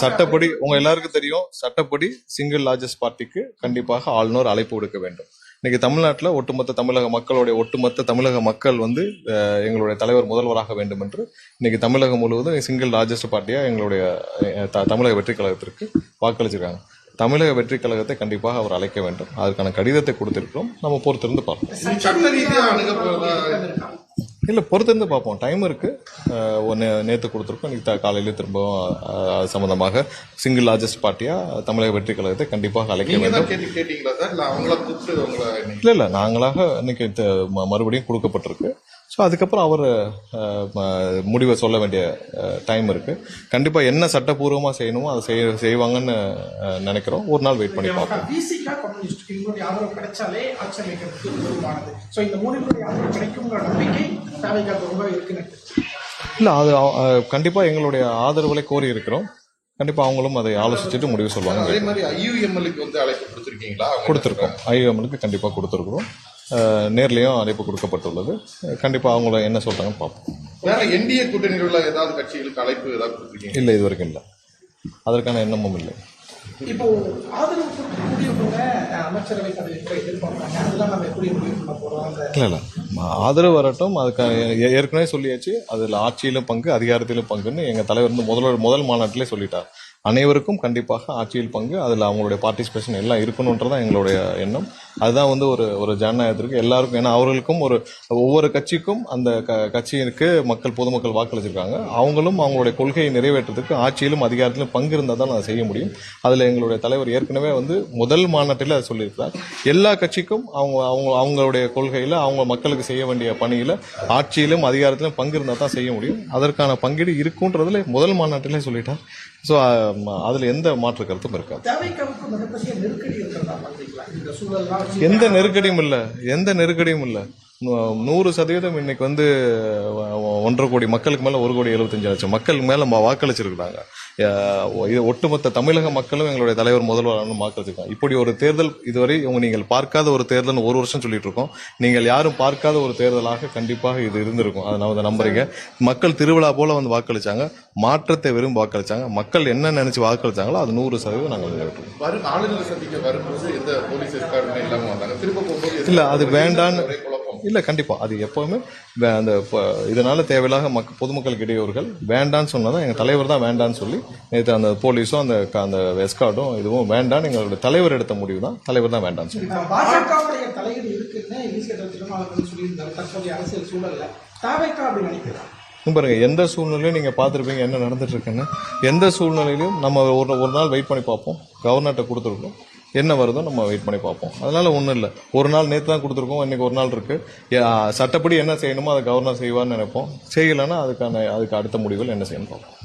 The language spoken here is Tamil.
சட்டப்படி உங்க எல்லாருக்கும் தெரியும், சட்டப்படி சிங்கிள் லார்ஜஸ்ட் பார்ட்டிக்கு கண்டிப்பாக ஆளுநர் அழைப்பு விடுக்க வேண்டும். இன்னைக்கு தமிழ்நாட்டில் ஒட்டுமொத்த தமிழக மக்கள் வந்து எங்களுடைய தலைவர் முதல்வராக வேண்டும் என்று இன்னைக்கு தமிழகம் முழுவதும் சிங்கிள் லார்ஜஸ்ட் பார்ட்டியா எங்களுடைய தமிழக வெற்றி கழகத்திற்கு வாக்களிச்சிருக்காங்க. தமிழக வெற்றி கழகத்தை கண்டிப்பாக அவர் அழைக்க வேண்டும். அதற்கான கடிதத்தை கொடுத்திருக்கிறோம். நம்ம பொறுத்திருந்து பார்ப்போம். இல்லை, பொறுத்திருந்து பார்ப்போம். டைம் இருக்கு. நேற்று கொடுத்துருக்கோம். இன்னைக்கு காலையில திரும்பவும் சம்பந்தமாக சிங்கிள் லார்ஜஸ்ட் பார்ட்டியா தமிழக வெற்றி கழகத்தை கண்டிப்பாக அழைக்க வேண்டும். இல்லை, நாங்களாக இன்னைக்கு மறுபடியும் கொடுக்கப்பட்டிருக்கு. ஸோ அதுக்கப்புறம் அவர் முடிவை சொல்ல வேண்டிய டைம் இருக்கு. கண்டிப்பா என்ன சட்டப்பூர்வமா செய்யணுமோ அதை செய்வாங்கன்னு நினைக்கிறோம். ஒரு நாள் வெயிட் பண்ணி பார்ப்போம். இல்லை, அது கண்டிப்பா எங்களுடைய ஆதரவுகளை கோரி இருக்கிறோம். கண்டிப்பா அவங்களும் அதை ஆலோசிச்சுட்டு முடிவு சொல்லுவாங்க. அதே மாதிரி ஐயுஎம்எல்க்கு வந்து அழைப்பு கொடுத்திருக்கீங்களா? கொடுத்திருக்கோம். ஐயுஎம்எல்க்கு கண்டிப்பா கொடுத்திருக்கிறோம். நேர்லயும் அழைப்பு கொடுக்கப்பட்டுள்ளது. கண்டிப்பா அவங்க என்ன சொல்றாங்கன்னு பார்ப்போம். வேற என்டிஏ கூட்டணியில் உள்ள ஏதாவது கட்சிகளுக்கு அழைப்பு ஏதாவது கொடுத்திருக்கீங்க? இல்லை, இது வரைக்கும் இல்லை. அதற்கான எண்ணமும் இல்லை. இப்போ ஆதரவு கொடுக்கக்கூடியவங்க அமைச்சரவை பதவியை எதிர்பார்ப்பாங்க. அதெல்லாம் நம்ம எப்படி பண்ண போறோம்? இல்லை, ஆதரவு வரட்டும். அதுக்கு ஏற்கனவே சொல்லியாச்சு. அதுல ஆட்சியிலும் பங்கு, அதிகாரத்திலும் பங்குன்னு எங்க தலைவர் வந்து முதல் மாநாட்டிலே சொல்லிட்டார். அனைவருக்கும் கண்டிப்பாக ஆட்சியில் பங்கு, அதில் அவங்களுடைய பார்ட்டிசிபேஷன் எல்லாம் இருக்கணுன்றதான் எங்களுடைய எண்ணம். அதுதான் வந்து ஒரு ஜனநாயகத்திற்கு எல்லாருக்கும். ஏன்னா அவர்களுக்கும் ஒவ்வொரு கட்சிக்கும் அந்த கட்சிக்கு பொதுமக்கள் வாக்களிச்சிருக்காங்க. அவங்களும் அவங்களுடைய கொள்கையை நிறைவேற்றத்துக்கு ஆட்சியிலும் அதிகாரத்திலும் பங்கு இருந்தால் தான் அதை செய்ய முடியும். அதில் எங்களுடைய தலைவர் ஏற்கனவே வந்து முதல் மாநாட்டில் அதை சொல்லியிருக்கிறார். எல்லா கட்சிக்கும் அவங்களுடைய கொள்கையில் அவங்க மக்களுக்கு செய்ய வேண்டிய பணியில் ஆட்சியிலும் அதிகாரத்திலும் பங்கு இருந்தால் தான் செய்ய முடியும். அதற்கான பங்கீடு இருக்குன்றதுல முதல் மாநாட்டிலே சொல்லிட்டார். ஸோ அதில் எந்த மாற்று கருத்தும் இருக்காது. எந்த நெருக்கடியும் இல்லை. 100% இன்னைக்கு வந்து 1.5 கோடி மக்களுக்கு மேல 1,75,00,000 மக்களுக்கு மேல வாக்களிச்சிருக்காங்க. இது ஒட்டுமொத்த தமிழக மக்களும் எங்களுடைய தலைவர் முதல்வரான வாக்களிச்சிருக்காங்க. இப்படி ஒரு தேர்தல் இதுவரை நீங்கள் பார்க்காத ஒரு தேர்தல் 1 வருஷம் சொல்லிட்டு இருக்கோம். நீங்கள் யாரும் பார்க்காத ஒரு தேர்தலாக கண்டிப்பாக இது இருந்திருக்கும். அதை நான் நம்புறீங்க. மக்கள் திருவிழா போல வந்து வாக்களிச்சாங்க. மாற்றத்தை விரும்பி வாக்களிச்சாங்க. மக்கள் என்ன நினைச்சு வாக்களிச்சாங்களோ அது 100% நாங்கள் இல்ல, அது வேண்டான்னு இல்ல. கண்டிப்பா அது எப்பவுமே அந்த இதனால தேவையில்லாத பொதுமக்களுக்கு இடையூறுகள் வேண்டான்னு சொன்னதான் எங்க தலைவர் தான் வேண்டான்னு சொல்லி நேற்று அந்த போலீஸும் அந்த எஸ்கார்டும் இதுவும் வேண்டான்னு எங்களுடைய தலைவர் எடுத்த முடிவு தான். தலைவர் தான் வேண்டான்னு சொல்லி பாருங்க. எந்த சூழ்நிலையும் நீங்க பாத்துருப்பீங்க என்ன நடந்துட்டு இருக்குன்னு. எந்த சூழ்நிலையிலும் நம்ம ஒரு நாள் வெயிட் பண்ணி பார்ப்போம். கவர்னர்கிட்ட கொடுத்துருக்கோம். என்ன வருதோ நம்ம வெயிட் பண்ணி பார்ப்போம். அதனால ஒன்றும் இல்லை. ஒரு நாள் நேற்று தான் கொடுத்துருக்கோம். இன்னைக்கு ஒரு நாள் இருக்கு. சட்டப்படி என்ன செய்யணுமோ அதை கவர்னர் செய்வார்னு நினைப்போம். செய்யலைன்னா அதுக்கு அடுத்த முடிவுகள் என்ன செய்யணும் பார்ப்போம்.